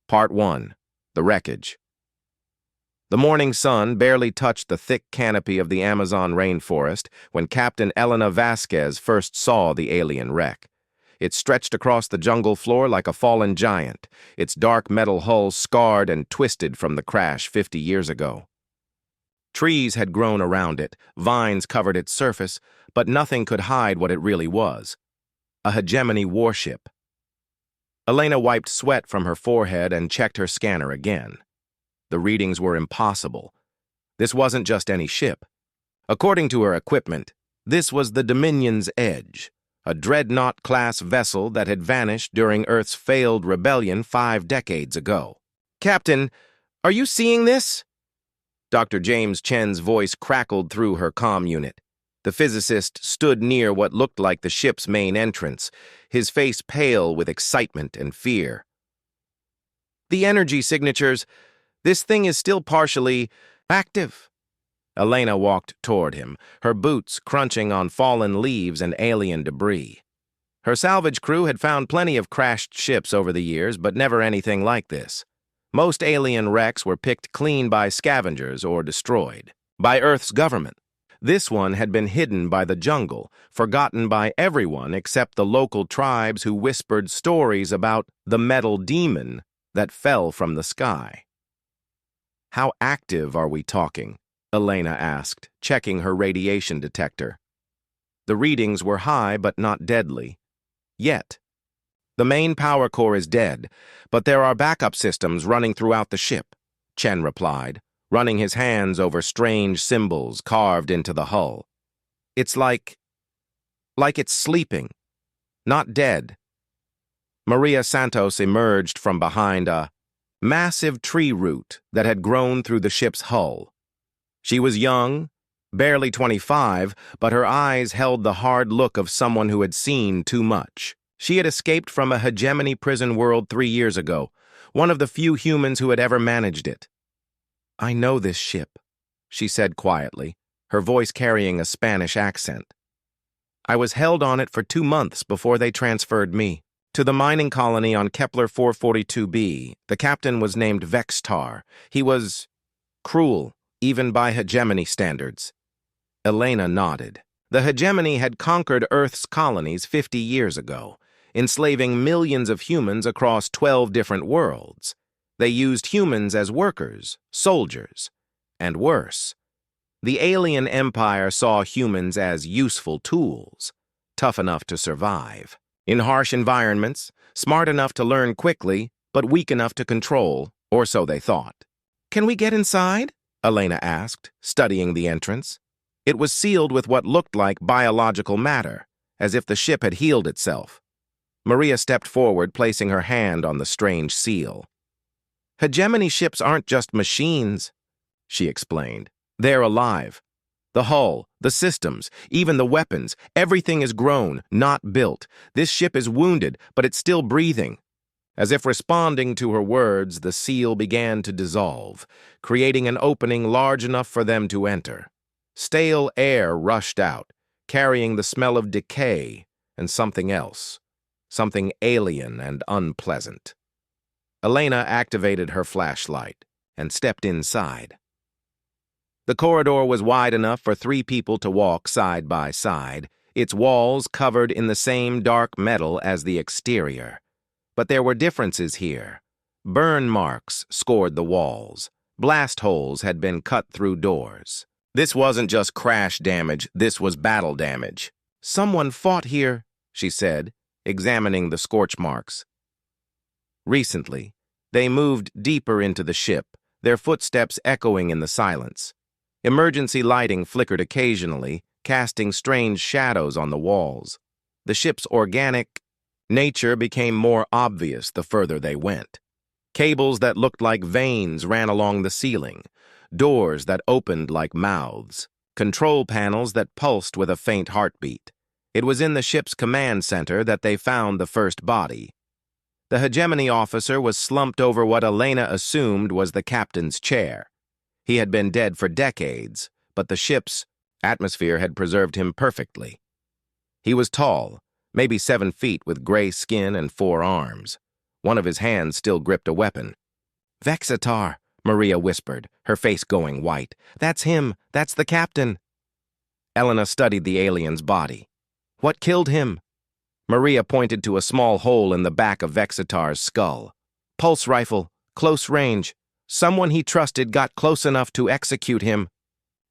Part 1. The Wreckage. The morning sun barely touched the thick canopy of the Amazon rainforest when Captain Elena Vasquez first saw the alien wreck. It stretched across the jungle floor like a fallen giant, its dark metal hull scarred and twisted from the crash 50 years ago. Trees had grown around it, vines covered its surface, but nothing could hide what it really was. A hegemony warship. Elena wiped sweat from her forehead and checked her scanner again. The readings were impossible. This wasn't just any ship. According to her equipment, this was the Dominion's Edge, a dreadnought-class vessel that had vanished during Earth's failed rebellion 5 decades ago. "Captain, are you seeing this?" Dr. James Chen's voice crackled through her comm unit. The physicist stood near what looked like the ship's main entrance, his face pale with excitement and fear. "The energy signatures, this thing is still partially active." Elena walked toward him, her boots crunching on fallen leaves and alien debris. Her salvage crew had found plenty of crashed ships over the years, but never anything like this. Most alien wrecks were picked clean by scavengers or destroyed by Earth's government. This one had been hidden by the jungle, forgotten by everyone except the local tribes who whispered stories about the metal demon that fell from the sky. "How active are we talking?" Elena asked, checking her radiation detector. The readings were high but not deadly. Yet. "The main power core is dead, but there are backup systems running throughout the ship," Chen replied, running his hands over strange symbols carved into the hull. "It's like it's sleeping, not dead." Maria Santos emerged from behind a massive tree root that had grown through the ship's hull. She was young, barely 25, but her eyes held the hard look of someone who had seen too much. She had escaped from a hegemony prison world 3 years ago, one of the few humans who had ever managed it. "I know this ship," she said quietly, her voice carrying a Spanish accent. "I was held on it for 2 months before they transferred me to the mining colony on Kepler 442b. The captain was named Vextar. He was cruel, even by hegemony standards." Elena nodded. The hegemony had conquered Earth's colonies 50 years ago, enslaving millions of humans across 12 different worlds. They used humans as workers, soldiers, and worse. The alien empire saw humans as useful tools, tough enough to survive. In harsh environments, smart enough to learn quickly, but weak enough to control, or so they thought. "Can we get inside?" Elena asked, studying the entrance. It was sealed with what looked like biological matter, as if the ship had healed itself. Maria stepped forward, placing her hand on the strange seal. "Hegemony ships aren't just machines," she explained. "They're alive. The hull, the systems, even the weapons, everything is grown, not built. This ship is wounded, but it's still breathing." As if responding to her words, the seal began to dissolve, creating an opening large enough for them to enter. Stale air rushed out, carrying the smell of decay and something else, something alien and unpleasant. Elena activated her flashlight and stepped inside. The corridor was wide enough for 3 people to walk side by side, its walls covered in the same dark metal as the exterior. But there were differences here. Burn marks scored the walls. Blast holes had been cut through doors. This wasn't just crash damage, this was battle damage. "Someone fought here," she said, examining the scorch marks. Recently, they moved deeper into the ship, their footsteps echoing in the silence. Emergency lighting flickered occasionally, casting strange shadows on the walls. The ship's organic nature became more obvious the further they went. Cables that looked like veins ran along the ceiling, doors that opened like mouths, control panels that pulsed with a faint heartbeat. It was in the ship's command center that they found the first body. The hegemony officer was slumped over what Elena assumed was the captain's chair. He had been dead for decades, but the ship's atmosphere had preserved him perfectly. He was tall, maybe 7 feet, with gray skin and 4 arms. One of his hands still gripped a weapon. "Vexatar," Maria whispered, her face going white. "That's him. That's the captain." Elena studied the alien's body. "What killed him?" Maria pointed to a small hole in the back of Vexatar's skull. "Pulse rifle, close range. Someone he trusted got close enough to execute him."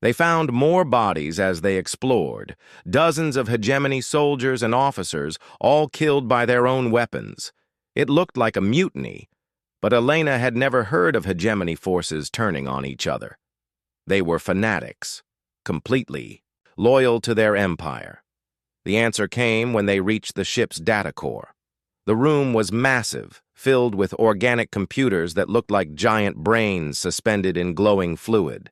They found more bodies as they explored, dozens of hegemony soldiers and officers, all killed by their own weapons. It looked like a mutiny, but Elena had never heard of hegemony forces turning on each other. They were fanatics, completely loyal to their empire. The answer came when they reached the ship's data core. The room was massive, filled with organic computers that looked like giant brains suspended in glowing fluid.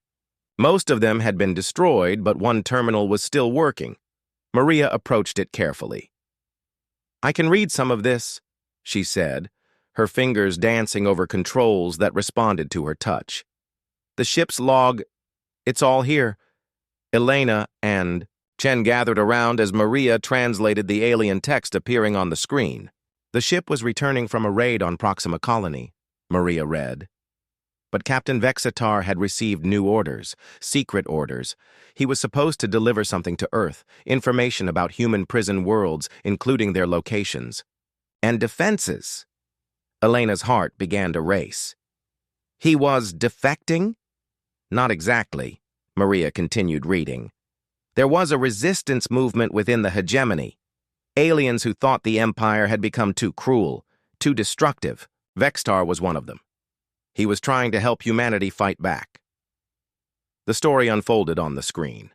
Most of them had been destroyed, but one terminal was still working. Maria approached it carefully. "I can read some of this," she said, her fingers dancing over controls that responded to her touch. "The ship's log, it's all here." Elena and Chen gathered around as Maria translated the alien text appearing on the screen. "The ship was returning from a raid on Proxima Colony," Maria read. But Captain Vexatar had received new orders, secret orders. He was supposed to deliver something to Earth, information about human prison worlds, including their locations. And defenses. Elena's heart began to race. "He was defecting?" "Not exactly," Maria continued reading. "There was a resistance movement within the hegemony. Aliens who thought the Empire had become too cruel, too destructive. Vextar was one of them. He was trying to help humanity fight back." The story unfolded on the screen.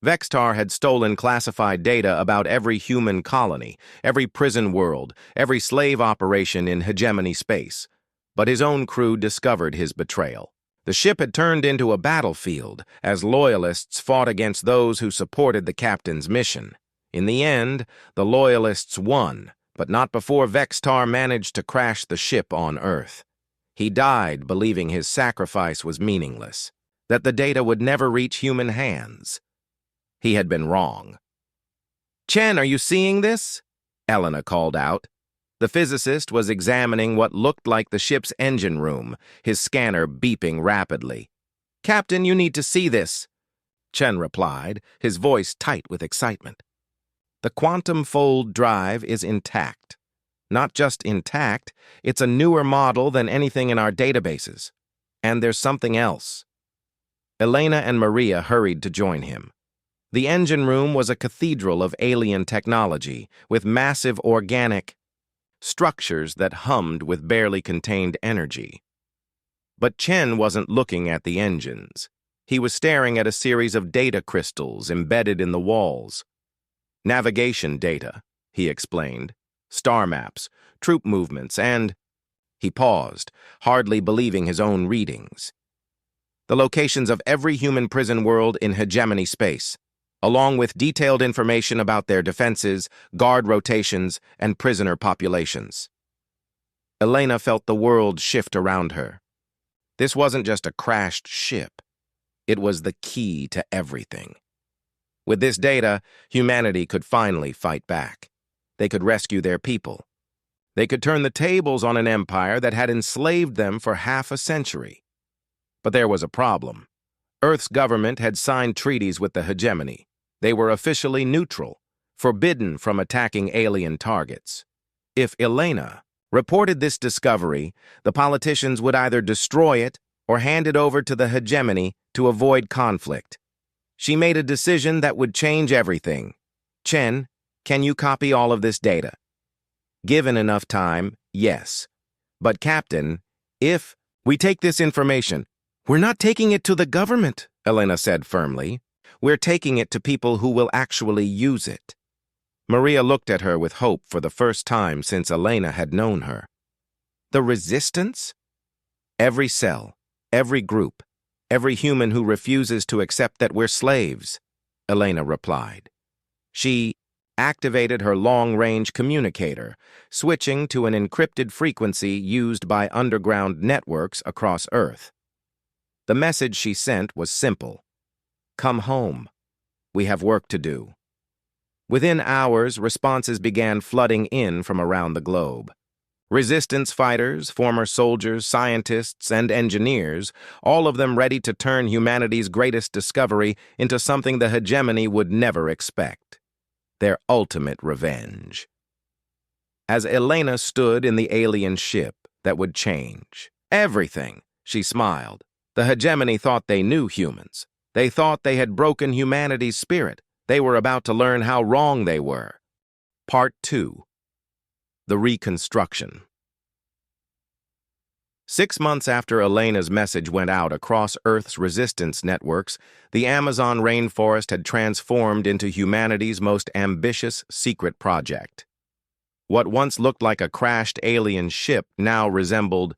Vextar had stolen classified data about every human colony, every prison world, every slave operation in hegemony space. But his own crew discovered his betrayal. The ship had turned into a battlefield as loyalists fought against those who supported the captain's mission. In the end, the loyalists won, but not before Vextar managed to crash the ship on Earth. He died believing his sacrifice was meaningless, that the data would never reach human hands. He had been wrong. "Chen, are you seeing this?" Elena called out. The physicist was examining what looked like the ship's engine room, his scanner beeping rapidly. "Captain, you need to see this," Chen replied, his voice tight with excitement. "The quantum fold drive is intact. Not just intact, it's a newer model than anything in our databases. And there's something else." Elena and Maria hurried to join him. The engine room was a cathedral of alien technology, with massive organic structures that hummed with barely contained energy. But Chen wasn't looking at the engines. He was staring at a series of data crystals embedded in the walls. "Navigation data," he explained. "Star maps, troop movements, and—" He paused, hardly believing his own readings. "The locations of every human prison world in hegemony space, along with detailed information about their defenses, guard rotations, and prisoner populations." Elena felt the world shift around her. This wasn't just a crashed ship. It was the key to everything. With this data, humanity could finally fight back. They could rescue their people. They could turn the tables on an empire that had enslaved them for half a century. But there was a problem. Earth's government had signed treaties with the hegemony. They were officially neutral, forbidden from attacking alien targets. If Elena reported this discovery, the politicians would either destroy it or hand it over to the hegemony to avoid conflict. She made a decision that would change everything. "Chen, can you copy all of this data?" "Given enough time, yes. But Captain, if we take this information—" "We're not taking it to the government," Elena said firmly. "We're taking it to people who will actually use it." Maria looked at her with hope for the first time since Elena had known her. "The resistance?" "Every cell, every group, every human who refuses to accept that we're slaves," Elena replied. She activated her long-range communicator, switching to an encrypted frequency used by underground networks across Earth. The message she sent was simple. "Come home. We have work to do." Within hours, responses began flooding in from around the globe. Resistance fighters, former soldiers, scientists, and engineers, all of them ready to turn humanity's greatest discovery into something the hegemony would never expect. Their ultimate revenge. As Elena stood in the alien ship that would change everything, she smiled. The hegemony thought they knew humans. They thought they had broken humanity's spirit. They were about to learn how wrong they were. Part 2. The Reconstruction. 6 months after Elena's message went out across Earth's resistance networks, the Amazon rainforest had transformed into humanity's most ambitious secret project. What once looked like a crashed alien ship now resembled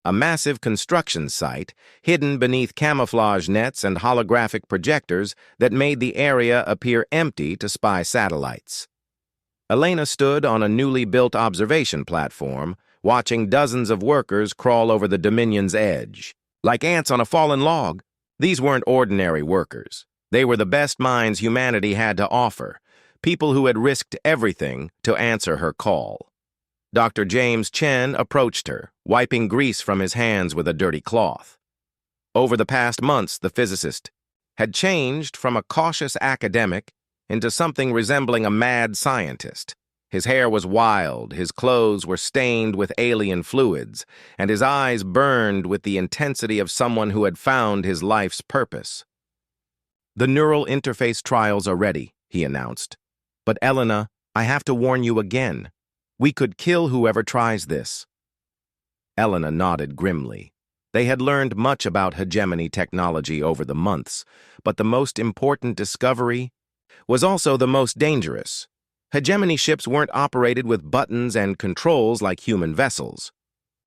a massive construction site hidden beneath camouflage nets and holographic projectors that made the area appear empty to spy satellites. Elena stood on a newly built observation platform, watching dozens of workers crawl over the Dominion's edge. Like ants on a fallen log, these weren't ordinary workers. They were the best minds humanity had to offer, people who had risked everything to answer her call. Dr. James Chen approached her, wiping grease from his hands with a dirty cloth. Over the past months, the physicist had changed from a cautious academic into something resembling a mad scientist. His hair was wild, his clothes were stained with alien fluids, and his eyes burned with the intensity of someone who had found his life's purpose. "The neural interface trials are ready," he announced. "But Elena, I have to warn you again. We could kill whoever tries this." Elena nodded grimly. They had learned much about hegemony technology over the months, but the most important discovery was also the most dangerous. Hegemony ships weren't operated with buttons and controls like human vessels.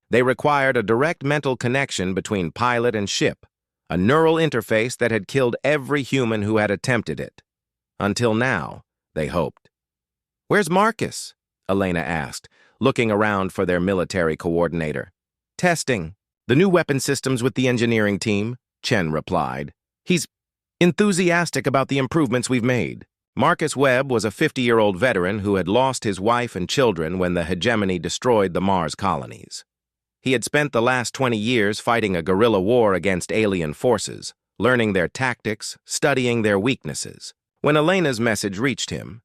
They required a direct mental connection between pilot and ship, a neural interface that had killed every human who had attempted it. Until now, they hoped. "Where's Marcus?" Elena asked, looking around for their military coordinator. "Testing the new weapon systems with the engineering team," Chen replied. "He's enthusiastic about the improvements we've made." Marcus Webb was a 50-year-old veteran who had lost his wife and children when the hegemony destroyed the Mars colonies. He had spent the last 20 years fighting a guerrilla war against alien forces, learning their tactics, studying their weaknesses. When Elena's message reached him,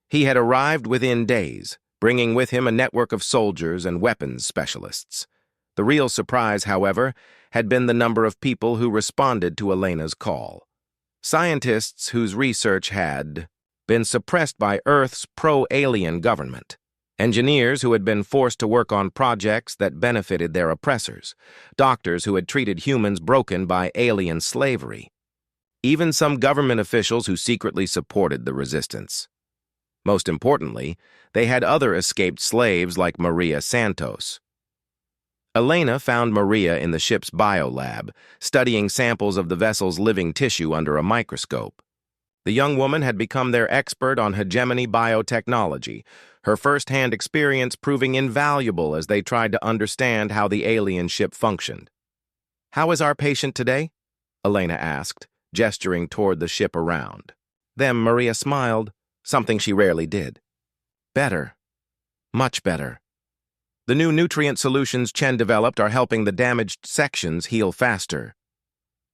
he had arrived within days, bringing with him a network of soldiers and weapons specialists. The real surprise, however, had been the number of people who responded to Elena's call. Scientists whose research had been suppressed by Earth's pro-alien government. Engineers who had been forced to work on projects that benefited their oppressors. Doctors who had treated humans broken by alien slavery. Even some government officials who secretly supported the resistance. Most importantly, they had other escaped slaves like Maria Santos. Elena found Maria in the ship's biolab, studying samples of the vessel's living tissue under a microscope. The young woman had become their expert on hegemony biotechnology, her first-hand experience proving invaluable as they tried to understand how the alien ship functioned. "How is our patient today?" Elena asked, gesturing toward the ship around. Then Maria smiled, something she rarely did. "Better. Much better. The new nutrient solutions Chen developed are helping the damaged sections heal faster.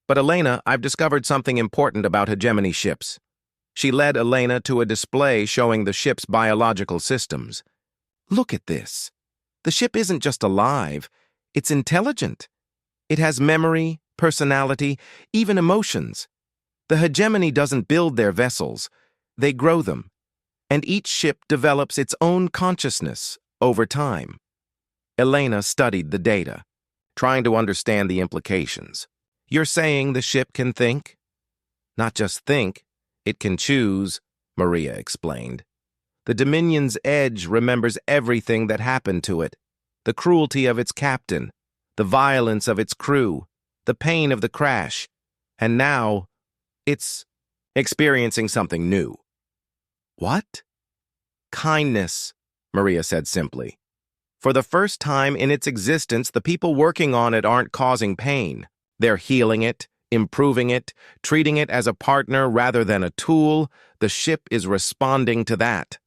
But Elena, I've discovered something important about hegemony ships." She led Elena to a display showing the ship's biological systems. "Look at this. The ship isn't just alive, it's intelligent. It has memory, personality, even emotions. The hegemony doesn't build their vessels, they grow them. And each ship develops its own consciousness over time." Elena studied the data, trying to understand the implications. "You're saying the ship can think?" "Not just think, it can choose," Maria explained. "The Dominion's edge remembers everything that happened to it. The cruelty of its captain, the violence of its crew, the pain of the crash. And now, it's experiencing something new." "What?" "Kindness," Maria said simply. "For the first time in its existence, the people working on it aren't causing pain. They're healing it, improving it, treating it as a partner rather than a tool. The ship is responding to that.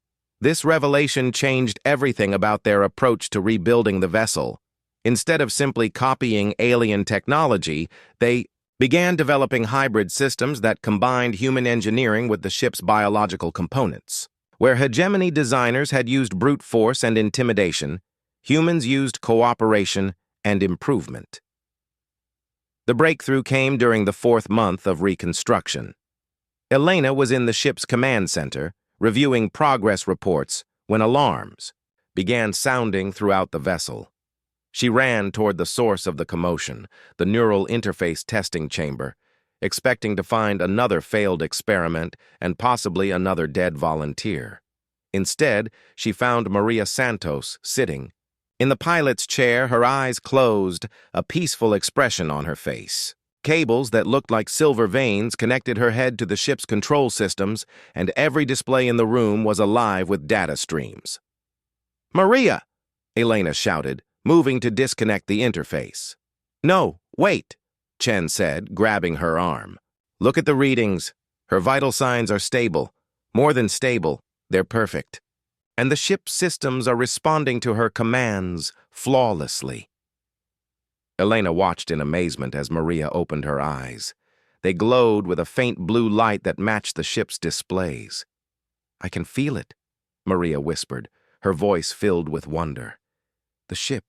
This revelation changed everything about their approach to rebuilding the vessel. Instead of simply copying alien technology, they began developing hybrid systems that combined human engineering with the ship's biological components. Where hegemony designers had used brute force and intimidation, humans used cooperation and improvement. The breakthrough came during the 4th month of reconstruction. Elena was in the ship's command center, reviewing progress reports, when alarms began sounding throughout the vessel. She ran toward the source of the commotion, the neural interface testing chamber, expecting to find another failed experiment and possibly another dead volunteer. Instead, she found Maria Santos sitting. In the pilot's chair, her eyes closed, a peaceful expression on her face. Cables that looked like silver veins connected her head to the ship's control systems, and every display in the room was alive with data streams. "Maria!" Elena shouted, moving to disconnect the interface. "No, wait," Chen said, grabbing her arm. "Look at the readings. Her vital signs are stable. More than stable, they're perfect. And the ship's systems are responding to her commands flawlessly." Elena watched in amazement as Maria opened her eyes. They glowed with a faint blue light that matched the ship's displays. "I can feel it," Maria whispered, her voice filled with wonder. "The ship,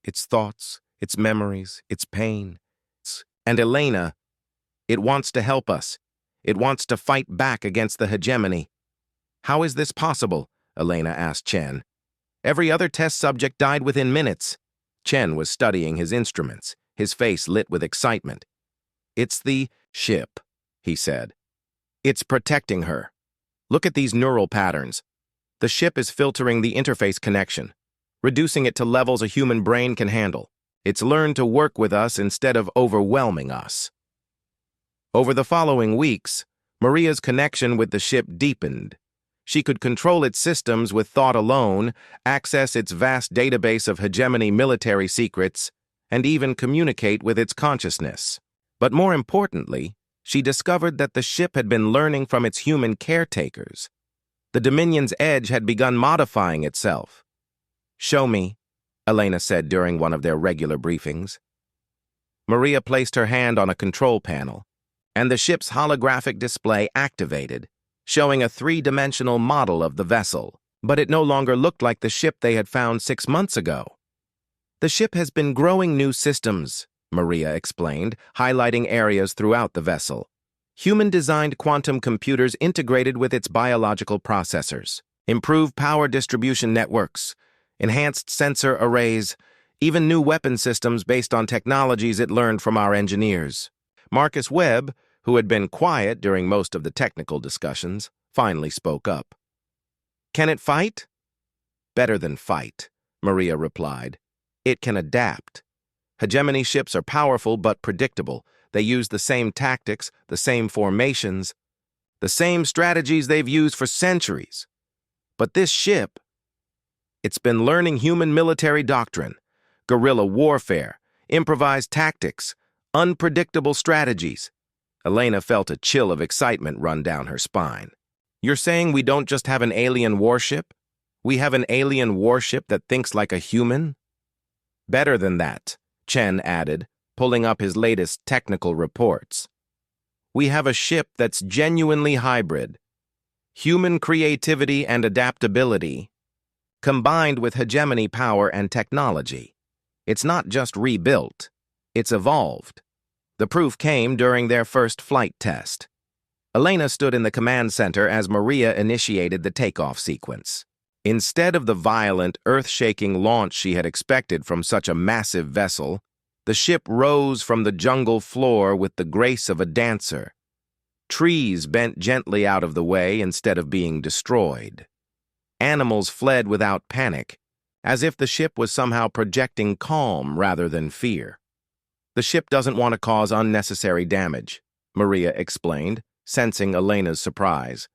its thoughts, its memories, its pain. And Elena, it wants to help us. It wants to fight back against the hegemony." "How is this possible?" Elena asked Chen. "Every other test subject died within minutes." Chen was studying his instruments, his face lit with excitement. "It's the ship," he said. "It's protecting her. Look at these neural patterns. The ship is filtering the interface connection, reducing it to levels a human brain can handle. It's learned to work with us instead of overwhelming us." Over the following weeks, Maria's connection with the ship deepened. She could control its systems with thought alone, access its vast database of hegemony military secrets, and even communicate with its consciousness. But more importantly, she discovered that the ship had been learning from its human caretakers. The Dominion's edge had begun modifying itself. "Show me," Elena said during one of their regular briefings. Maria placed her hand on a control panel, and the ship's holographic display activated, showing a 3-dimensional model of the vessel. But it no longer looked like the ship they had found 6 months ago. "The ship has been growing new systems," Maria explained, highlighting areas throughout the vessel. "Human-designed quantum computers integrated with its biological processors, improved power distribution networks, enhanced sensor arrays, even new weapon systems based on technologies it learned from our engineers." Marcus Webb, who had been quiet during most of the technical discussions, finally spoke up. "Can it fight?" "Better than fight," Maria replied. "It can adapt. Hegemony ships are powerful but predictable. They use the same tactics, the same formations, the same strategies they've used for centuries. But this ship, it's been learning human military doctrine, guerrilla warfare, improvised tactics, unpredictable strategies." Elena felt a chill of excitement run down her spine. "You're saying we don't just have an alien warship? We have an alien warship that thinks like a human?" "Better than that," Chen added, pulling up his latest technical reports. "We have a ship that's genuinely hybrid. Human creativity and adaptability, combined with hegemony power and technology. It's not just rebuilt, it's evolved." The proof came during their first flight test. Elena stood in the command center as Maria initiated the takeoff sequence. Instead of the violent, earth-shaking launch she had expected from such a massive vessel, the ship rose from the jungle floor with the grace of a dancer. Trees bent gently out of the way instead of being destroyed. Animals fled without panic, as if the ship was somehow projecting calm rather than fear. "The ship doesn't want to cause unnecessary damage," Maria explained, sensing Elena's surprise.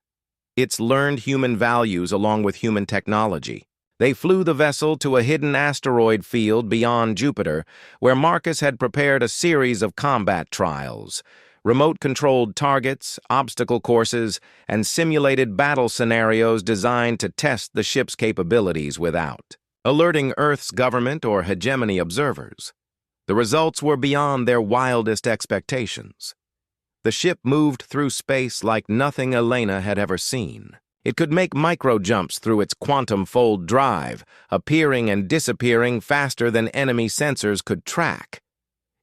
"It's learned human values along with human technology. They flew the vessel to a hidden asteroid field beyond Jupiter, where Marcus had prepared a series of combat trials, remote-controlled targets, obstacle courses, and simulated battle scenarios designed to test the ship's capabilities without alerting Earth's government or hegemony observers. The results were beyond their wildest expectations. The ship moved through space like nothing Elena had ever seen. It could make micro-jumps through its quantum-fold drive, appearing and disappearing faster than enemy sensors could track.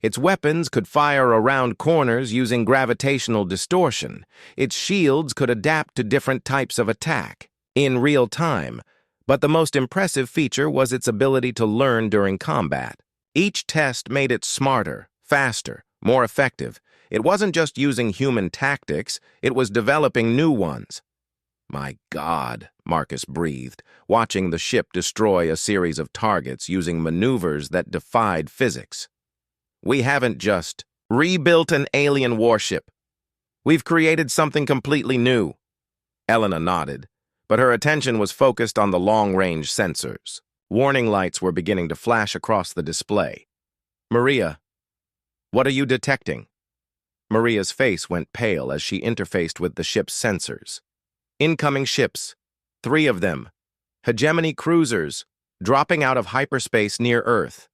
Its weapons could fire around corners using gravitational distortion. Its shields could adapt to different types of attack in real time, but the most impressive feature was its ability to learn during combat. Each test made it smarter, faster, more effective. It wasn't just using human tactics, it was developing new ones. My God, Marcus breathed, watching the ship destroy a series of targets using maneuvers that defied physics. We haven't just rebuilt an alien warship. We've created something completely new. Elena nodded, but her attention was focused on the long-range sensors. Warning lights were beginning to flash across the display. Maria, what are you detecting? Maria's face went pale as she interfaced with the ship's sensors. Incoming ships, 3 of them, hegemony cruisers, dropping out of hyperspace near Earth.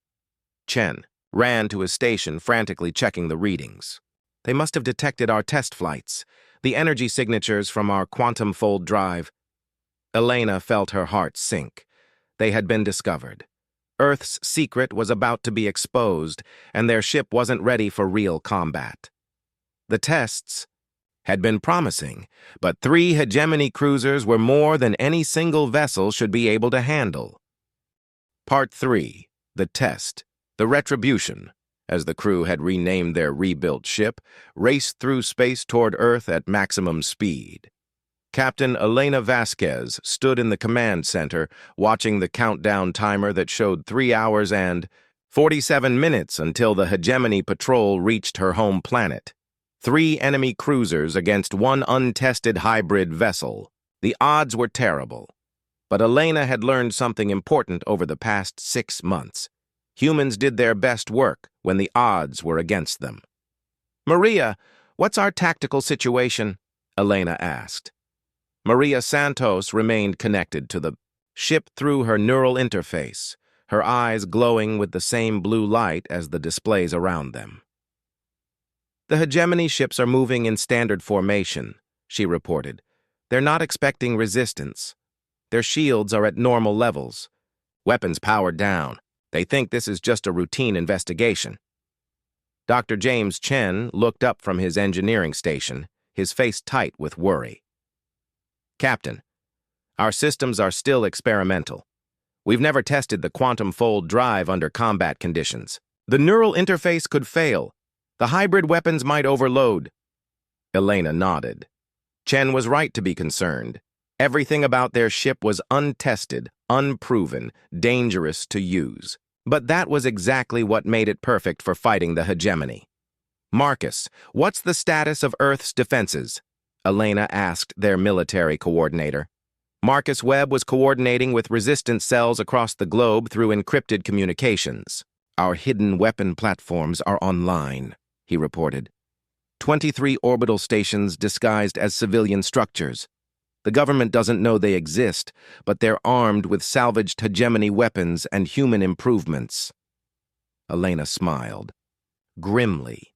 Chen ran to his station, frantically checking the readings. They must have detected our test flights, the energy signatures from our quantum fold drive. Elena felt her heart sink. They had been discovered. Earth's secret was about to be exposed, and their ship wasn't ready for real combat. The tests had been promising, but 3 hegemony cruisers were more than any single vessel should be able to handle. Part 3, the test. The Retribution, as the crew had renamed their rebuilt ship, raced through space toward Earth at maximum speed. Captain Elena Vasquez stood in the command center, watching the countdown timer that showed 3 hours and 47 minutes until the hegemony patrol reached her home planet. 3 enemy cruisers against 1 untested hybrid vessel. The odds were terrible. But Elena had learned something important over the past 6 months. Humans did their best work when the odds were against them. Maria, what's our tactical situation? Elena asked. Maria Santos remained connected to the ship through her neural interface, her eyes glowing with the same blue light as the displays around them. The hegemony ships are moving in standard formation, she reported. They're not expecting resistance. Their shields are at normal levels. Weapons powered down. They think this is just a routine investigation. Dr. James Chen looked up from his engineering station, his face tight with worry. Captain, our systems are still experimental. We've never tested the quantum fold drive under combat conditions. The neural interface could fail. The hybrid weapons might overload. Elena nodded. Chen was right to be concerned. Everything about their ship was untested, unproven, dangerous to use. But that was exactly what made it perfect for fighting the hegemony. Marcus, what's the status of Earth's defenses? Elena asked their military coordinator. Marcus Webb was coordinating with resistance cells across the globe through encrypted communications. Our hidden weapon platforms are online, he reported. 23 orbital stations disguised as civilian structures. The government doesn't know they exist, but they're armed with salvaged hegemony weapons and human improvements. Elena smiled, grimly.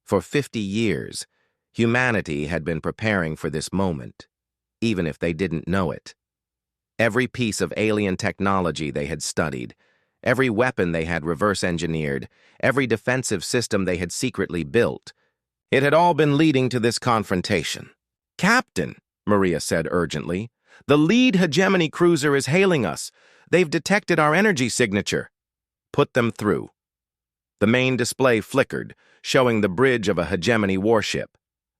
For 50 years, humanity had been preparing for this moment, even if they didn't know it. Every piece of alien technology they had studied, every weapon they had reverse-engineered, every defensive system they had secretly built, it had all been leading to this confrontation. Captain, Maria said urgently, the lead hegemony cruiser is hailing us. They've detected our energy signature. Put them through. The main display flickered, showing the bridge of a hegemony warship.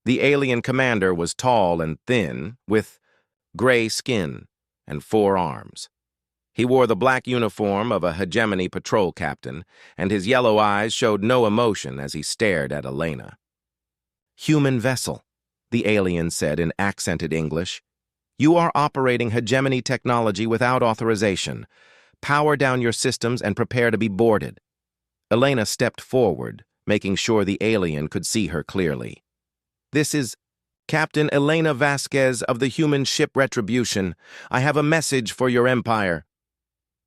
The alien commander was tall and thin, with gray skin and 4 arms. He wore the black uniform of a hegemony patrol captain, and his yellow eyes showed no emotion as he stared at Elena. Human vessel, the alien said in accented English. You are operating hegemony technology without authorization. Power down your systems and prepare to be boarded. Elena stepped forward, making sure the alien could see her clearly. "This is Captain Elena Vasquez of the human ship Retribution. I have a message for your empire."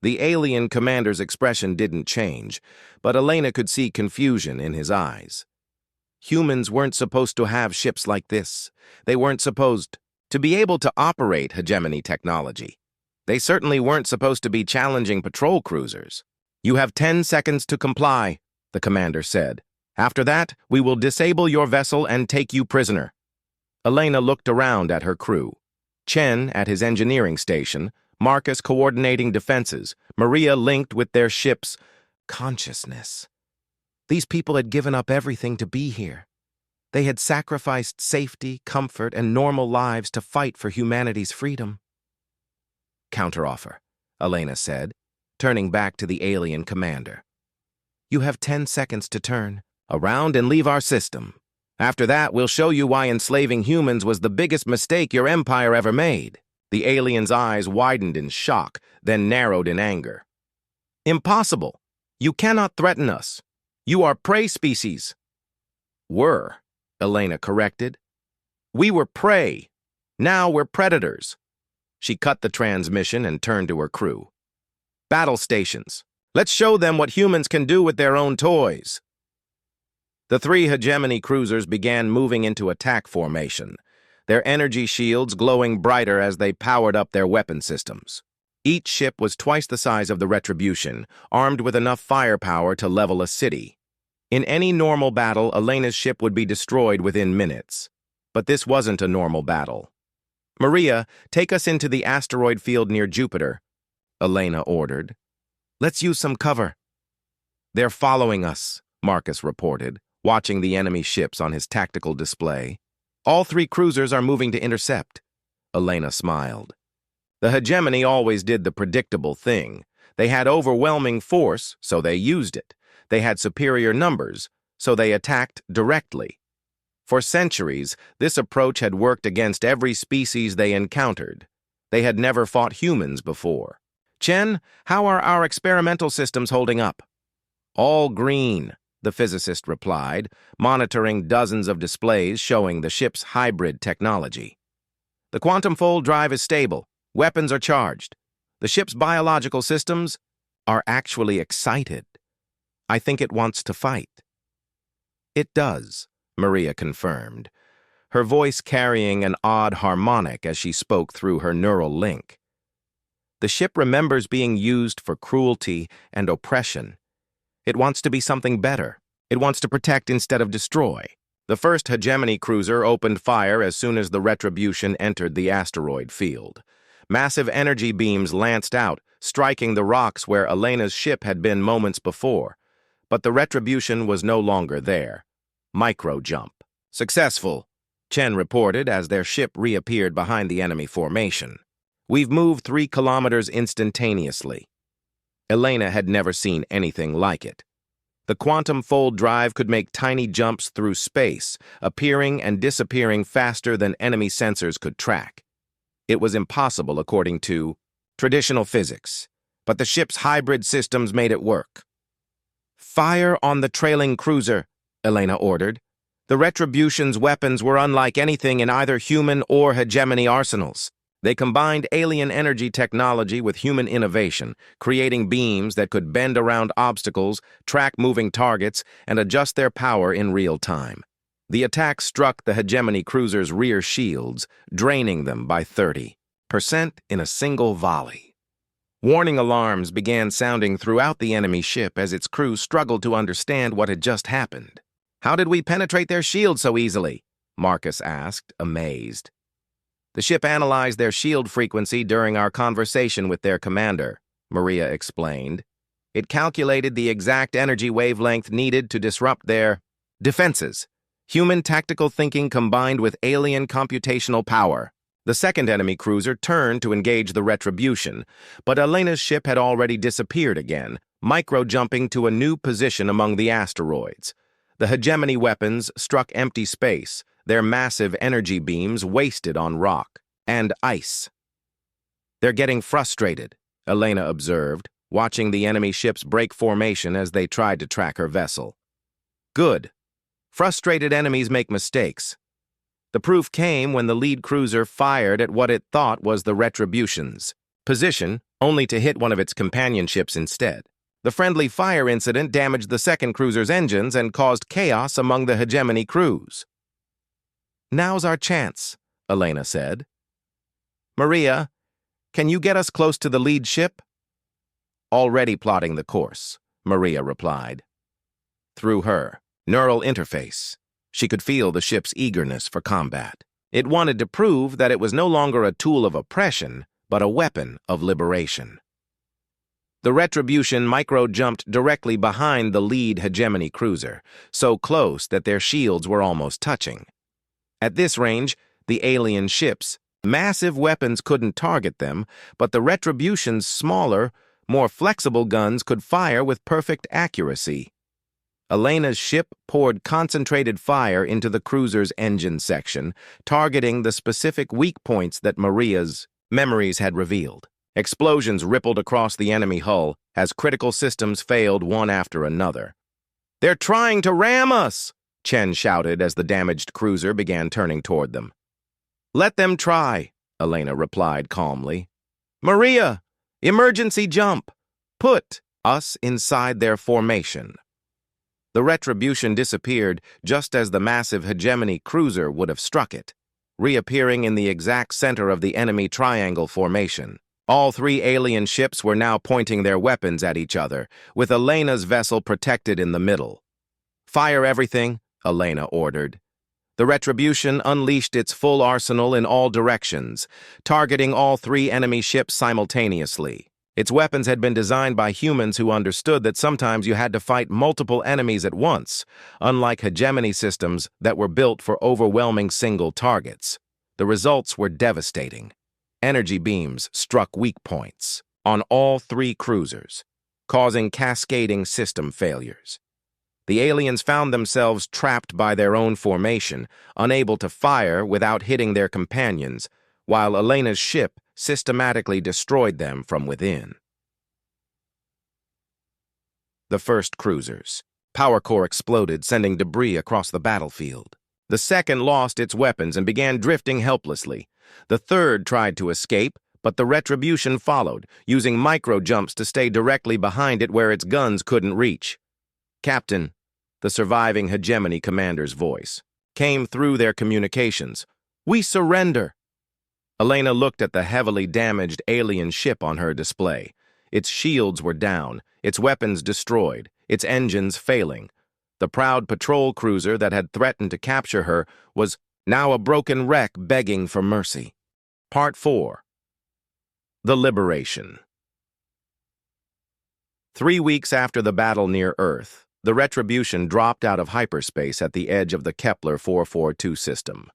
The alien commander's expression didn't change, but Elena could see confusion in his eyes. Humans weren't supposed to have ships like this. They weren't supposed to be able to operate hegemony technology. They certainly weren't supposed to be challenging patrol cruisers. "You have 10 seconds to comply," the commander said. "After that, we will disable your vessel and take you prisoner." Elena looked around at her crew. Chen at his engineering station, Marcus coordinating defenses, Maria linked with their ship's consciousness. These people had given up everything to be here. They had sacrificed safety, comfort, and normal lives to fight for humanity's freedom. "Counteroffer," Elena said, turning back to the alien commander. "You have 10 seconds to turn around and leave our system. After that, we'll show you why enslaving humans was the biggest mistake your empire ever made." The alien's eyes widened in shock, then narrowed in anger. "Impossible! You cannot threaten us. You are prey species." "Were," Elena corrected. "We were prey. Now we're predators." She cut the transmission and turned to her crew. "Battle stations. Let's show them what humans can do with their own toys." The 3 hegemony cruisers began moving into attack formation, their energy shields glowing brighter as they powered up their weapon systems. Each ship was twice the size of the Retribution, armed with enough firepower to level a city. In any normal battle, Elena's ship would be destroyed within minutes. But this wasn't a normal battle. "Maria, take us into the asteroid field near Jupiter," Elena ordered. "Let's use some cover." "They're following us," Marcus reported, watching the enemy ships on his tactical display. "All 3 cruisers are moving to intercept." Elena smiled. The hegemony always did the predictable thing. They had overwhelming force, so they used it. They had superior numbers, so they attacked directly. For centuries, this approach had worked against every species they encountered. They had never fought humans before. "Chen, how are our experimental systems holding up?" "All green," the physicist replied, monitoring dozens of displays showing the ship's hybrid technology. "The quantum fold drive is stable. Weapons are charged. The ship's biological systems are actually excited. I think it wants to fight." "It does," Maria confirmed, her voice carrying an odd harmonic as she spoke through her neural link. "The ship remembers being used for cruelty and oppression. It wants to be something better. It wants to protect instead of destroy." The first hegemony cruiser opened fire as soon as the Retribution entered the asteroid field. Massive energy beams lanced out, striking the rocks where Elena's ship had been moments before. But the Retribution was no longer there. Micro-jump. "Successful," Chen reported as their ship reappeared behind the enemy formation. "We've moved 3 kilometers instantaneously." Elena had never seen anything like it. The quantum fold drive could make tiny jumps through space, appearing and disappearing faster than enemy sensors could track. It was impossible according to traditional physics, but the ship's hybrid systems made it work. "Fire on the trailing cruiser," Elena ordered. The Retribution's weapons were unlike anything in either human or hegemony arsenals. They combined alien energy technology with human innovation, creating beams that could bend around obstacles, track moving targets, and adjust their power in real time. The attack struck the hegemony cruiser's rear shields, draining them by 30% in a single volley. Warning alarms began sounding throughout the enemy ship as its crew struggled to understand what had just happened. "How did we penetrate their shield so easily?" Marcus asked, amazed. "The ship analyzed their shield frequency during our conversation with their commander," Maria explained. "It calculated the exact energy wavelength needed to disrupt their defenses. Human tactical thinking combined with alien computational power." The second enemy cruiser turned to engage the Retribution, but Elena's ship had already disappeared again, micro-jumping to a new position among the asteroids. The hegemony weapons struck empty space, their massive energy beams wasted on rock and ice. "They're getting frustrated," Elena observed, watching the enemy ships break formation as they tried to track her vessel. Good. Frustrated enemies make mistakes. The proof came when the lead cruiser fired at what it thought was the Retribution's position, only to hit one of its companion ships instead. The friendly fire incident damaged the second cruiser's engines and caused chaos among the hegemony crews. "Now's our chance," Elena said. "Maria, can you get us close to the lead ship?" "Already plotting the course," Maria replied. Through her neural interface, she could feel the ship's eagerness for combat. It wanted to prove that it was no longer a tool of oppression, but a weapon of liberation. The Retribution micro-jumped directly behind the lead hegemony cruiser, so close that their shields were almost touching. At this range, the alien ships' massive weapons couldn't target them, but the Retribution's smaller, more flexible guns could fire with perfect accuracy. Elena's ship poured concentrated fire into the cruiser's engine section, targeting the specific weak points that Maria's memories had revealed. Explosions rippled across the enemy hull as critical systems failed one after another. "They're trying to ram us!" Chen shouted as the damaged cruiser began turning toward them. "Let them try," Elena replied calmly. "Maria, emergency jump! Put us inside their formation." The Retribution disappeared just as the massive hegemony cruiser would have struck it, reappearing in the exact center of the enemy triangle formation. All three alien ships were now pointing their weapons at each other, with Elena's vessel protected in the middle. "Fire everything," Elena ordered. The Retribution unleashed its full arsenal in all directions, targeting all three enemy ships simultaneously. Its weapons had been designed by humans who understood that sometimes you had to fight multiple enemies at once, unlike hegemony systems that were built for overwhelming single targets. The results were devastating. Energy beams struck weak points on all three cruisers, causing cascading system failures. The aliens found themselves trapped by their own formation, unable to fire without hitting their companions, while Elena's ship systematically destroyed them from within. The first cruiser's power core exploded, sending debris across the battlefield. The second lost its weapons and began drifting helplessly. The third tried to escape, but the Retribution followed, using micro-jumps to stay directly behind it where its guns couldn't reach. "Captain," the surviving hegemony commander's voice came through their communications. "We surrender." Elena looked at the heavily damaged alien ship on her display. Its shields were down, its weapons destroyed, its engines failing. The proud patrol cruiser that had threatened to capture her was now a broken wreck begging for mercy. Part 4. The Liberation. 3 weeks after the battle near Earth, the Retribution dropped out of hyperspace at the edge of the Kepler 442 system.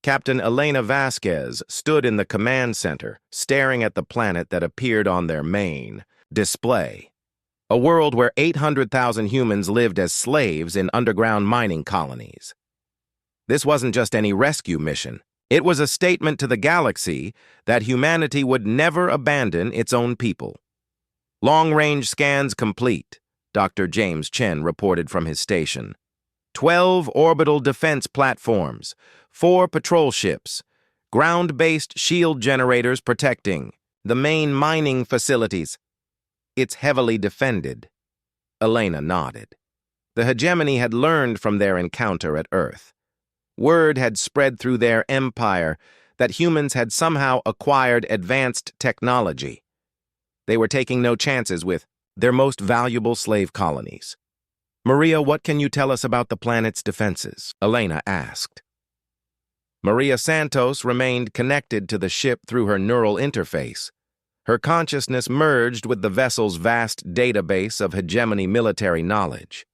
Captain Elena Vasquez stood in the command center, staring at the planet that appeared on their main display. A world where 800,000 humans lived as slaves in underground mining colonies. This wasn't just any rescue mission. It was a statement to the galaxy that humanity would never abandon its own people. "Long-range scans complete," Dr. James Chen reported from his station. 12 orbital defense platforms, 4 patrol ships, ground-based shield generators protecting the main mining facilities. "It's heavily defended." Elena nodded. The hegemony had learned from their encounter at Earth. Word had spread through their empire that humans had somehow acquired advanced technology. They were taking no chances with their most valuable slave colonies. "Maria, what can you tell us about the planet's defenses?" Elena asked. Maria Santos remained connected to the ship through her neural interface. Her consciousness merged with the vessel's vast database of hegemony military knowledge.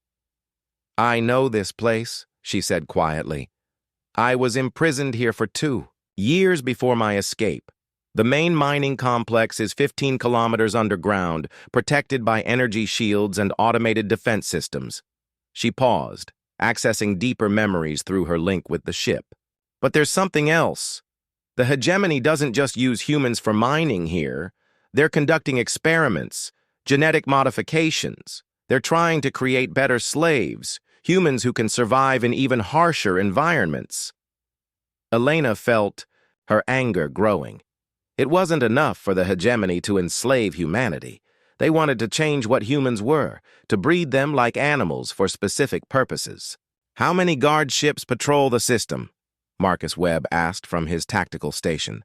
"I know this place," she said quietly. "I was imprisoned here for 2 years before my escape. The main mining complex is 15 kilometers underground, protected by energy shields and automated defense systems." She paused, accessing deeper memories through her link with the ship. "But there's something else. The hegemony doesn't just use humans for mining here. They're conducting experiments, genetic modifications. They're trying to create better slaves, humans who can survive in even harsher environments. Elena felt her anger growing. It wasn't enough for the hegemony to enslave humanity. They wanted to change what humans were, to breed them like animals for specific purposes. "How many guard ships patrol the system?" Marcus Webb asked from his tactical station.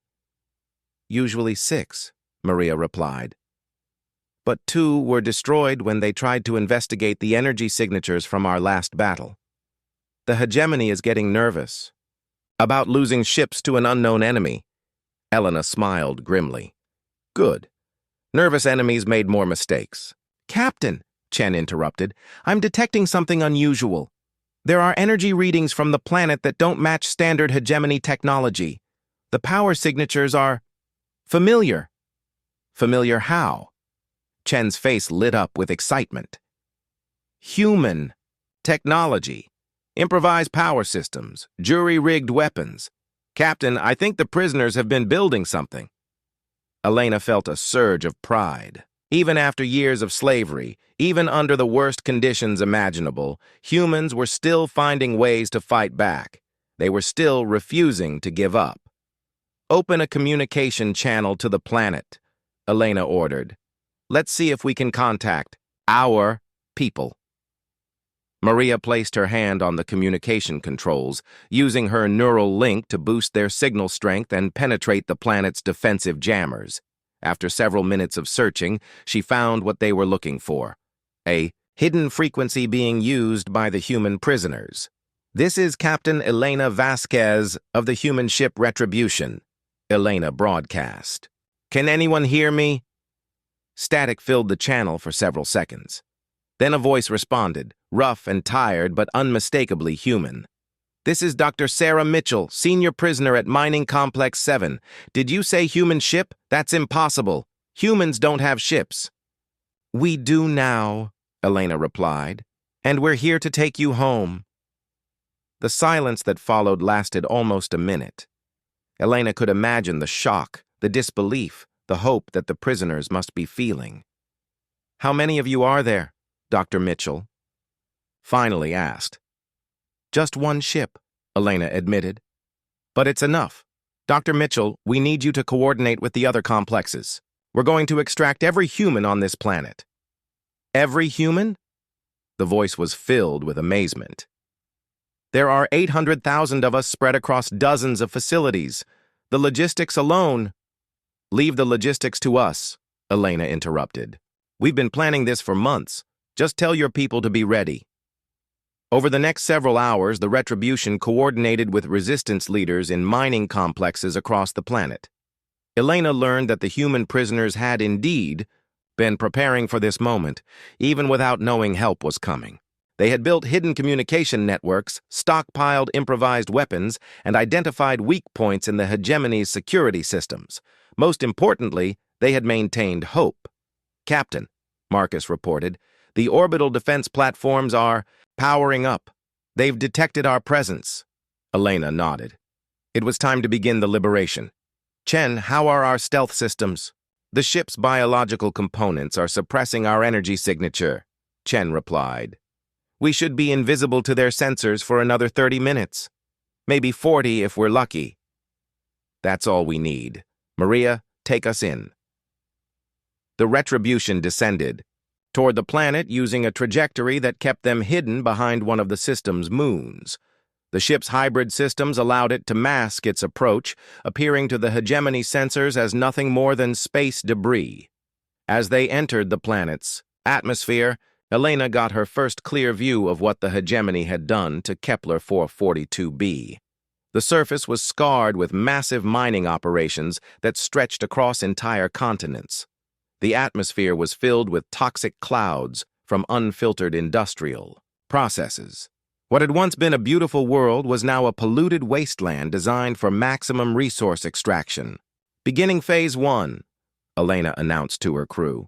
"Usually 6, Maria replied. "But 2 were destroyed when they tried to investigate the energy signatures from our last battle. The hegemony is getting nervous about losing ships to an unknown enemy." Elena smiled grimly. "Good. Nervous enemies made more mistakes." "Captain," Chen interrupted, "I'm detecting something unusual. There are energy readings from the planet that don't match standard hegemony technology. The power signatures are familiar." "Familiar how?" Chen's face lit up with excitement. "Human technology. Improvised power systems, jury-rigged weapons. Captain, I think the prisoners have been building something." Elena felt a surge of pride. Even after years of slavery, even under the worst conditions imaginable, humans were still finding ways to fight back. They were still refusing to give up. "Open a communication channel to the planet," Elena ordered. "Let's see if we can contact our people." Maria placed her hand on the communication controls, using her neural link to boost their signal strength and penetrate the planet's defensive jammers. After several minutes of searching, she found what they were looking for: a hidden frequency being used by the human prisoners. "This is Captain Elena Vasquez of the human ship Retribution," Elena broadcast. "Can anyone hear me?" Static filled the channel for several seconds. Then a voice responded, rough and tired but unmistakably human. "This is Dr. Sarah Mitchell, senior prisoner at Mining Complex 7. Did you say human ship? That's impossible. Humans don't have ships." "We do now," Elena replied, "and we're here to take you home." The silence that followed lasted almost a minute. Elena could imagine the shock, the disbelief, the hope that the prisoners must be feeling. "How many of you are there?" Dr. Mitchell finally asked. "Just 1 ship," Elena admitted. "But it's enough. Dr. Mitchell, we need you to coordinate with the other complexes. We're going to extract every human on this planet." "Every human?" The voice was filled with amazement. "There are 800,000 of us spread across dozens of facilities. The logistics alone—" "Leave the logistics to us," Elena interrupted. "We've been planning this for months. Just tell your people to be ready." Over the next several hours, the Retribution coordinated with resistance leaders in mining complexes across the planet. Elena learned that the human prisoners had indeed been preparing for this moment, even without knowing help was coming. They had built hidden communication networks, stockpiled improvised weapons, and identified weak points in the hegemony's security systems. Most importantly, they had maintained hope. "Captain," Marcus reported, "the orbital defense platforms are powering up. They've detected our presence." Elena nodded. It was time to begin the liberation. "Chen, how are our stealth systems?" "The ship's biological components are suppressing our energy signature," Chen replied. "We should be invisible to their sensors for another 30 minutes. Maybe 40 if we're lucky." "That's all we need. Maria, take us in." The Retribution descended toward the planet using a trajectory that kept them hidden behind one of the system's moons. The ship's hybrid systems allowed it to mask its approach, appearing to the hegemony sensors as nothing more than space debris. As they entered the planet's atmosphere, Elena got her first clear view of what the hegemony had done to Kepler 442b. The surface was scarred with massive mining operations that stretched across entire continents. The atmosphere was filled with toxic clouds from unfiltered industrial processes. What had once been a beautiful world was now a polluted wasteland designed for maximum resource extraction. "Beginning Phase 1, Elena announced to her crew.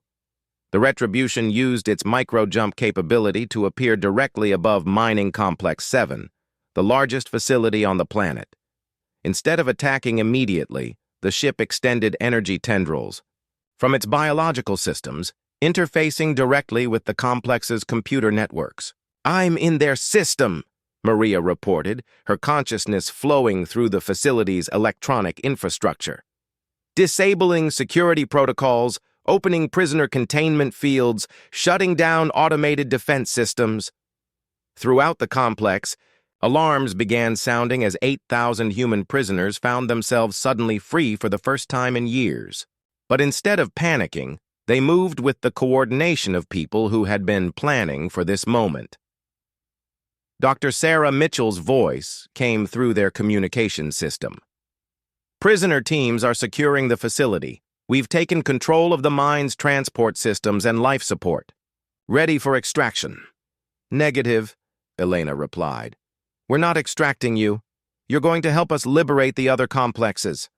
The Retribution used its micro-jump capability to appear directly above Mining Complex 7, the largest facility on the planet. Instead of attacking immediately, the ship extended energy tendrils from its biological systems, interfacing directly with the complex's computer networks. I'm in their system, Maria reported, her consciousness flowing through the facility's electronic infrastructure. Disabling security protocols, opening prisoner containment fields, shutting down automated defense systems. Throughout the complex, alarms began sounding as 8,000 human prisoners found themselves suddenly free for the first time in years. But instead of panicking, they moved with the coordination of people who had been planning for this moment. Dr. Sarah Mitchell's voice came through their communication system. Prisoner teams are securing the facility. We've taken control of the mine's transport systems and life support. Ready for extraction. Negative, Elena replied. We're not extracting you. You're going to help us liberate the other complexes.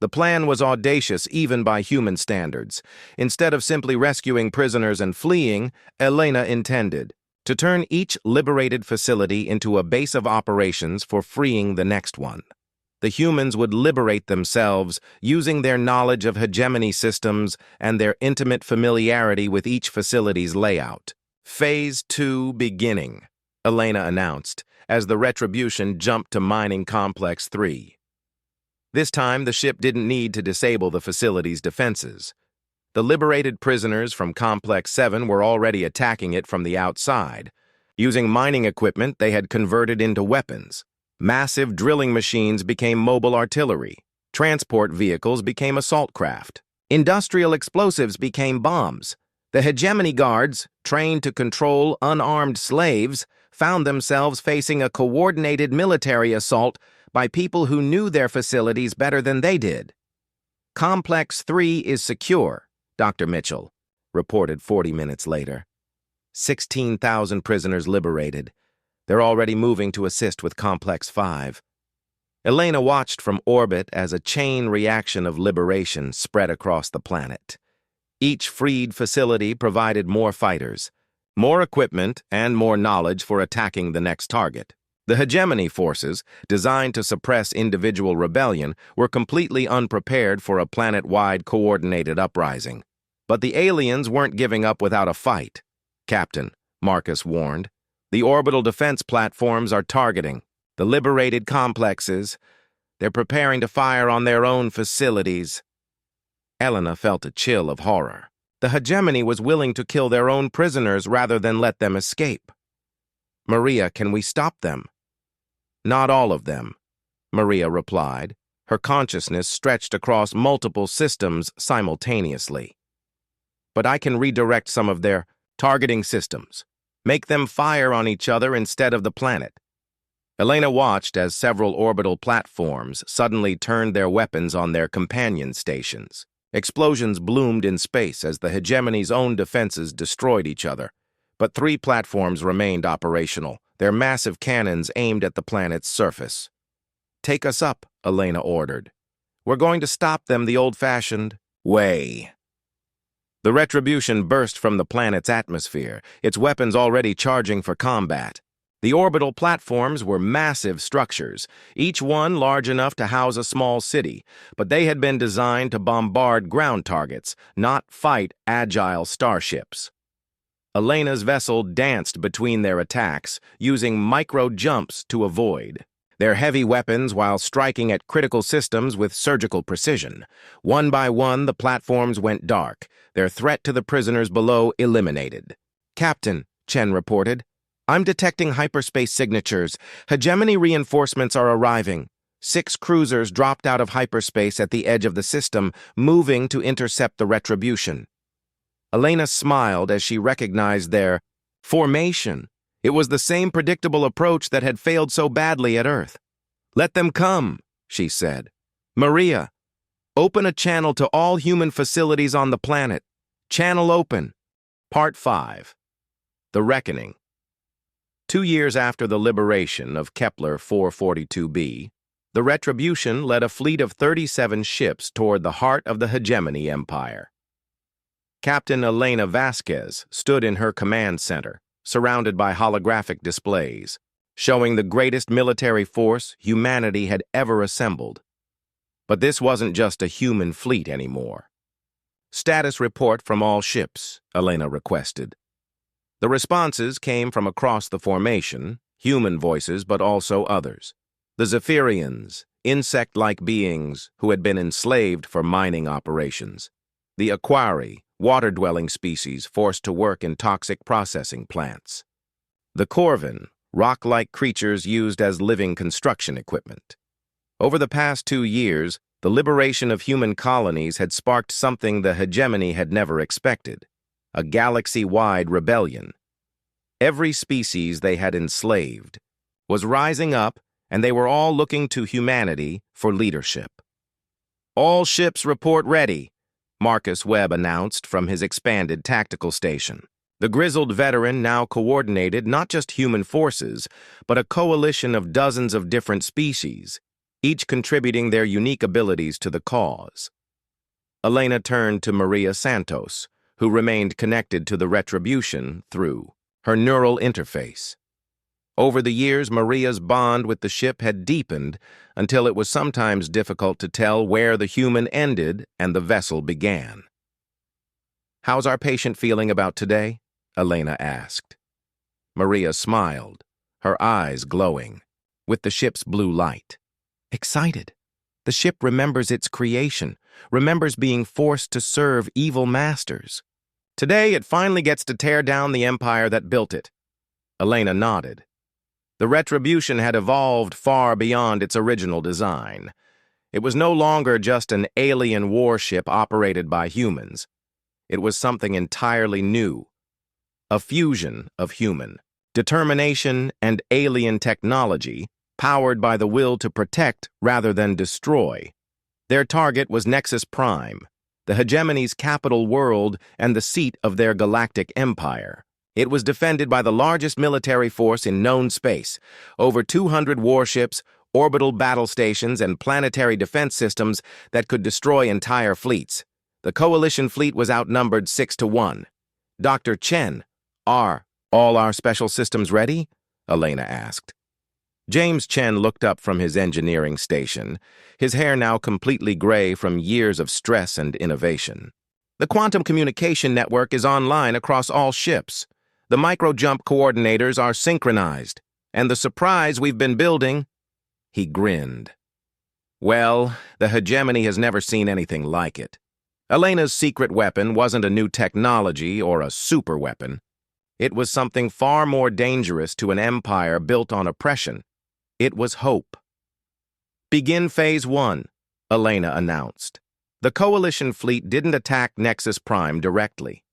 The plan was audacious even by human standards. Instead of simply rescuing prisoners and fleeing, Elena intended to turn each liberated facility into a base of operations for freeing the next one. The humans would liberate themselves using their knowledge of hegemony systems and their intimate familiarity with each facility's layout. Phase 2 beginning, Elena announced, as the Retribution jumped to Mining Complex 3. This time, the ship didn't need to disable the facility's defenses. The liberated prisoners from Complex 7 were already attacking it from the outside. Using mining equipment they had converted into weapons. Massive drilling machines became mobile artillery. Transport vehicles became assault craft. Industrial explosives became bombs. The hegemony guards, trained to control unarmed slaves, found themselves facing a coordinated military assault by people who knew their facilities better than they did. Complex 3 is secure, Dr. Mitchell reported 40 minutes later. 16,000 prisoners liberated. They're already moving to assist with Complex 5. Elena watched from orbit as a chain reaction of liberation spread across the planet. Each freed facility provided more fighters, more equipment, and more knowledge for attacking the next target. The hegemony forces, designed to suppress individual rebellion, were completely unprepared for a planet-wide coordinated uprising. But the aliens weren't giving up without a fight. Captain, Marcus warned. The orbital defense platforms are targeting the liberated complexes. They're preparing to fire on their own facilities. Elena felt a chill of horror. The hegemony was willing to kill their own prisoners rather than let them escape. Maria, can we stop them? Not all of them, Maria replied, her consciousness stretched across multiple systems simultaneously. But I can redirect some of their targeting systems, make them fire on each other instead of the planet. Elena watched as several orbital platforms suddenly turned their weapons on their companion stations. Explosions bloomed in space as the hegemony's own defenses destroyed each other. But 3 platforms remained operational, their massive cannons aimed at the planet's surface. Take us up, Elena ordered. We're going to stop them the old-fashioned way. The Retribution burst from the planet's atmosphere, its weapons already charging for combat. The orbital platforms were massive structures, each one large enough to house a small city, but they had been designed to bombard ground targets, not fight agile starships. Elena's vessel danced between their attacks, using micro-jumps to avoid. Their heavy weapons while striking at critical systems with surgical precision. One by one, the platforms went dark, their threat to the prisoners below eliminated. Captain, Chen reported, I'm detecting hyperspace signatures. Hegemony reinforcements are arriving. 6 cruisers dropped out of hyperspace at the edge of the system, moving to intercept the Retribution. Elena smiled as she recognized their formation. It was the same predictable approach that had failed so badly at Earth. Let them come, she said. Maria, open a channel to all human facilities on the planet. Channel open. Part 5. The Reckoning. 2 years after the liberation of Kepler 442b, the Retribution led a fleet of 37 ships toward the heart of the hegemony empire. Captain Elena Vasquez stood in her command center, surrounded by holographic displays, showing the greatest military force humanity had ever assembled. But this wasn't just a human fleet anymore. Status report from all ships, Elena requested. The responses came from across the formation, human voices but also others. The Zephyrians, insect-like beings who had been enslaved for mining operations. The Aquari, water-dwelling species forced to work in toxic processing plants. The Corvin, rock-like creatures used as living construction equipment. Over the past 2 years, the liberation of human colonies had sparked something the hegemony had never expected, a galaxy-wide rebellion. Every species they had enslaved was rising up, and they were all looking to humanity for leadership. "All ships report ready," Marcus Webb announced from his expanded tactical station. The grizzled veteran now coordinated not just human forces, but a coalition of dozens of different species, each contributing their unique abilities to the cause. Elena turned to Maria Santos, who remained connected to the Retribution through her neural interface. Over the years, Maria's bond with the ship had deepened until it was sometimes difficult to tell where the human ended and the vessel began. "How's our patient feeling about today?" Elena asked. Maria smiled, her eyes glowing with the ship's blue light. "Excited. The ship remembers its creation, remembers being forced to serve evil masters. Today, it finally gets to tear down the empire that built it." Elena nodded. The Retribution had evolved far beyond its original design. It was no longer just an alien warship operated by humans. It was something entirely new, a fusion of human determination and alien technology, powered by the will to protect rather than destroy. Their target was Nexus Prime, the hegemony's capital world and the seat of their galactic empire. It was defended by the largest military force in known space, over 200 warships, orbital battle stations, and planetary defense systems that could destroy entire fleets. The coalition fleet was outnumbered 6-1. "Dr. Chen, are all our special systems ready?" Elena asked. James Chen looked up from his engineering station, his hair now completely gray from years of stress and innovation. "The quantum communication network is online across all ships. The micro-jump coordinators are synchronized, and the surprise we've been building—" He grinned. "Well, the hegemony has never seen anything like it. Elena's secret weapon wasn't a new technology or a super weapon. It was something far more dangerous to an empire built on oppression. It was hope." "Begin Phase 1, Elena announced. The Coalition fleet didn't attack Nexus Prime directly.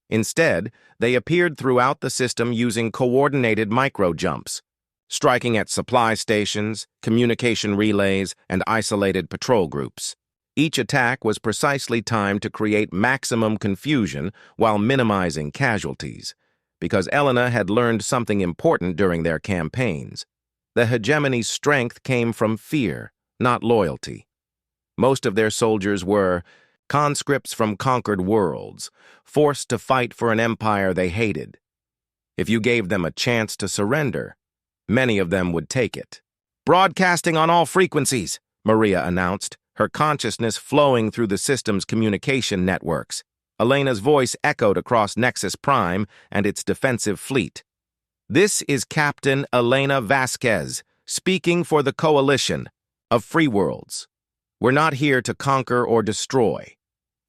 Instead, they appeared throughout the system using coordinated micro-jumps, striking at supply stations, communication relays, and isolated patrol groups. Each attack was precisely timed to create maximum confusion while minimizing casualties, because Elena had learned something important during their campaigns. The hegemony's strength came from fear, not loyalty. Most of their soldiers were conscripts from conquered worlds, forced to fight for an empire they hated. If you gave them a chance to surrender, many of them would take it. "Broadcasting on all frequencies," Maria announced, her consciousness flowing through the system's communication networks. Elena's voice echoed across Nexus Prime and its defensive fleet. "This is Captain Elena Vasquez, speaking for the Coalition of Free Worlds. We're not here to conquer or destroy.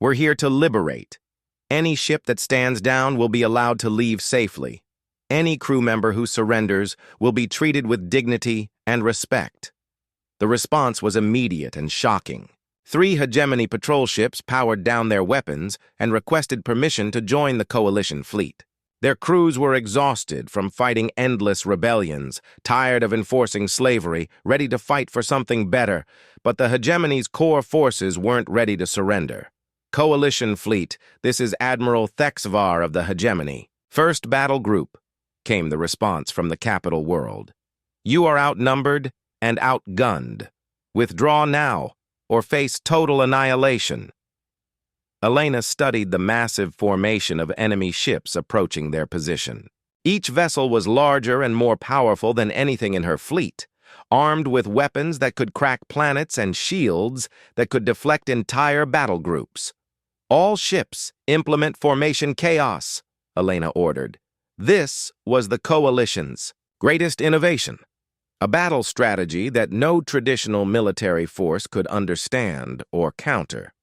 We're here to liberate. Any ship that stands down will be allowed to leave safely. Any crew member who surrenders will be treated with dignity and respect." The response was immediate and shocking. 3 hegemony patrol ships powered down their weapons and requested permission to join the Coalition fleet. Their crews were exhausted from fighting endless rebellions, tired of enforcing slavery, ready to fight for something better, but the hegemony's core forces weren't ready to surrender. "Coalition fleet, this is Admiral Thexvar of the hegemony. First battle group," came the response from the capital world. "You are outnumbered and outgunned. Withdraw now, or face total annihilation." Elena studied the massive formation of enemy ships approaching their position. Each vessel was larger and more powerful than anything in her fleet, armed with weapons that could crack planets and shields that could deflect entire battle groups. "All ships implement formation chaos," Elena ordered. This was the coalition's greatest innovation, a battle strategy that no traditional military force could understand or counter.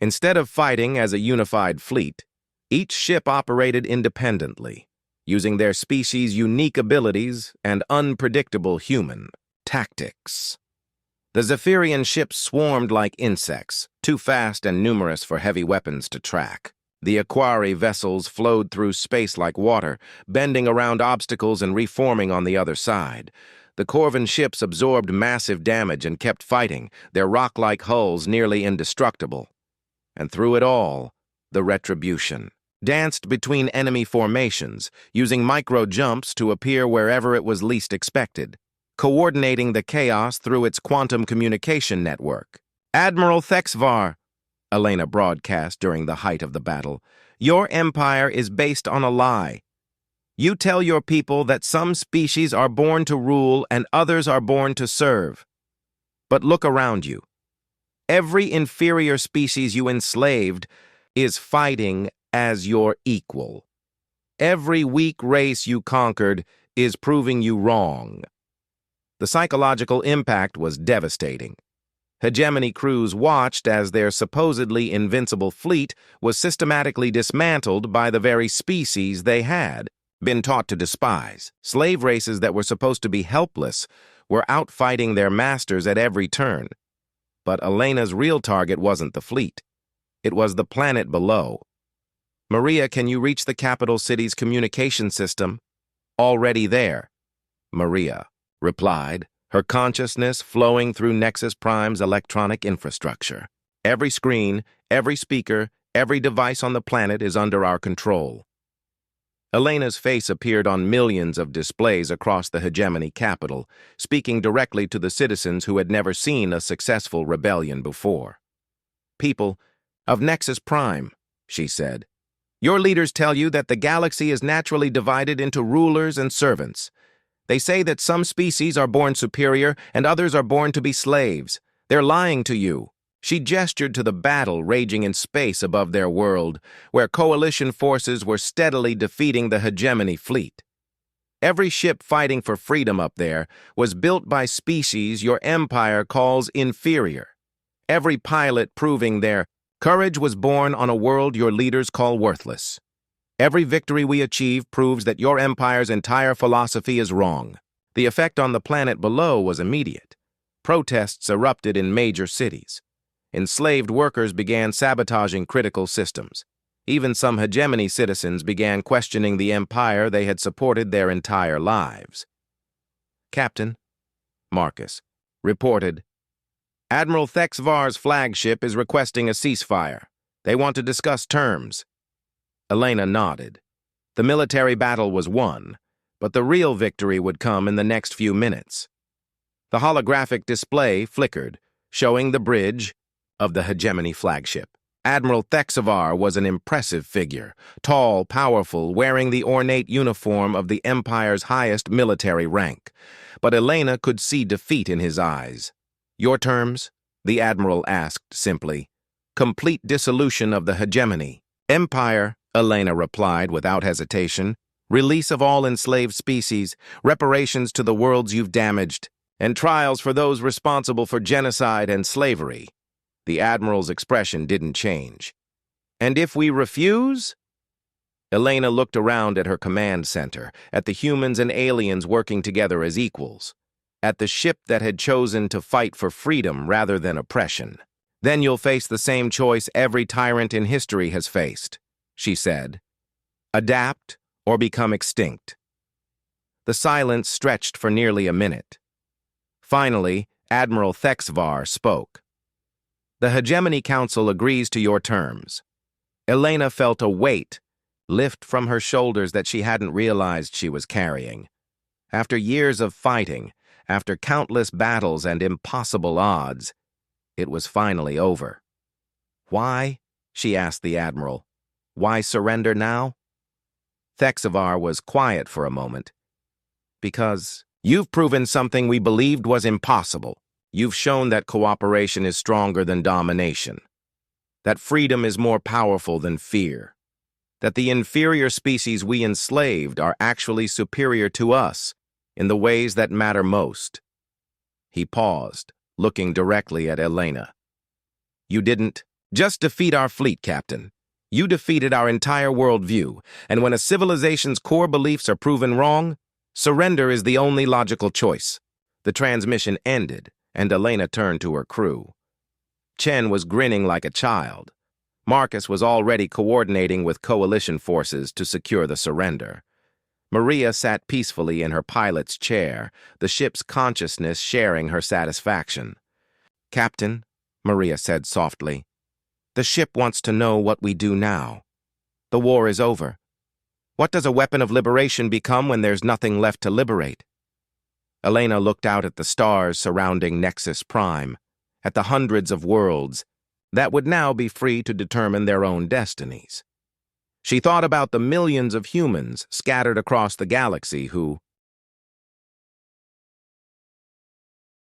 Instead of fighting as a unified fleet, each ship operated independently, using their species' unique abilities and unpredictable human tactics. The Zephyrian ships swarmed like insects, too fast and numerous for heavy weapons to track. The Aquari vessels flowed through space like water, bending around obstacles and reforming on the other side. The Corvan ships absorbed massive damage and kept fighting, their rock-like hulls nearly indestructible. And through it all, the Retribution danced between enemy formations, using micro-jumps to appear wherever it was least expected, coordinating the chaos through its quantum communication network. "Admiral Thexvar," Elena broadcast during the height of the battle, "your empire is based on a lie. You tell your people that some species are born to rule and others are born to serve. But look around you. Every inferior species you enslaved is fighting as your equal. Every weak race you conquered is proving you wrong." The psychological impact was devastating. Hegemony crews watched as their supposedly invincible fleet was systematically dismantled by the very species they had been taught to despise. Slave races that were supposed to be helpless were outfighting their masters at every turn. But Elena's real target wasn't the fleet. It was the planet below. "Maria, can you reach the capital city's communication system?" "Already there," Maria replied, her consciousness flowing through Nexus Prime's electronic infrastructure. "Every screen, every speaker, every device on the planet is under our control." Elena's face appeared on millions of displays across the Hegemony capital, speaking directly to the citizens who had never seen a successful rebellion before. "People of Nexus Prime," she said, "your leaders tell you that the galaxy is naturally divided into rulers and servants. They say that some species are born superior and others are born to be slaves. They're lying to you." She gestured to the battle raging in space above their world, where coalition forces were steadily defeating the Hegemony fleet. Every ship fighting for freedom up there was built by species your empire calls inferior. Every pilot proving their courage was born on a world your leaders call worthless. Every victory we achieve proves that your empire's entire philosophy is wrong. The effect on the planet below was immediate. Protests erupted in major cities. Enslaved workers began sabotaging critical systems. Even some Hegemony citizens began questioning the empire they had supported their entire lives. "Captain," Marcus reported, "Admiral Thexvar's flagship is requesting a ceasefire. They want to discuss terms." Elena nodded. The military battle was won, but the real victory would come in the next few minutes. The holographic display flickered, showing the bridge of the Hegemony flagship. Admiral Thexvar was an impressive figure, tall, powerful, wearing the ornate uniform of the Empire's highest military rank. But Elena could see defeat in his eyes. "Your terms?" the Admiral asked simply. "Complete dissolution of the Hegemony. Empire," Elena replied without hesitation. "Release of all enslaved species, reparations to the worlds you've damaged, and trials for those responsible for genocide and slavery." The Admiral's expression didn't change. "And if we refuse?" Elena looked around at her command center, at the humans and aliens working together as equals, at the ship that had chosen to fight for freedom rather than oppression. "Then you'll face the same choice every tyrant in history has faced," she said. "Adapt or become extinct." The silence stretched for nearly a minute. Finally, Admiral Thexvar spoke. "The Hegemony Council agrees to your terms." Elena felt a weight lift from her shoulders that she hadn't realized she was carrying. After years of fighting, after countless battles and impossible odds, it was finally over. "Why?" she asked the Admiral. "Why surrender now?" Thexvar was quiet for a moment. "Because you've proven something we believed was impossible. You've shown that cooperation is stronger than domination, that freedom is more powerful than fear, that the inferior species we enslaved are actually superior to us in the ways that matter most. He paused, looking directly at Elena. You didn't just defeat our fleet, Captain. You defeated our entire worldview, and when a civilization's core beliefs are proven wrong, surrender is the only logical choice. The transmission ended, and Elena turned to her crew. Chen was grinning like a child. Marcus was already coordinating with coalition forces to secure the surrender. Maria sat peacefully in her pilot's chair, the ship's consciousness sharing her satisfaction. Captain, Maria said softly, the ship wants to know what we do now. The war is over. What does a weapon of liberation become when there's nothing left to liberate? Elena looked out at the stars surrounding Nexus Prime, at the hundreds of worlds that would now be free to determine their own destinies. She thought about the millions of humans scattered across the galaxy who,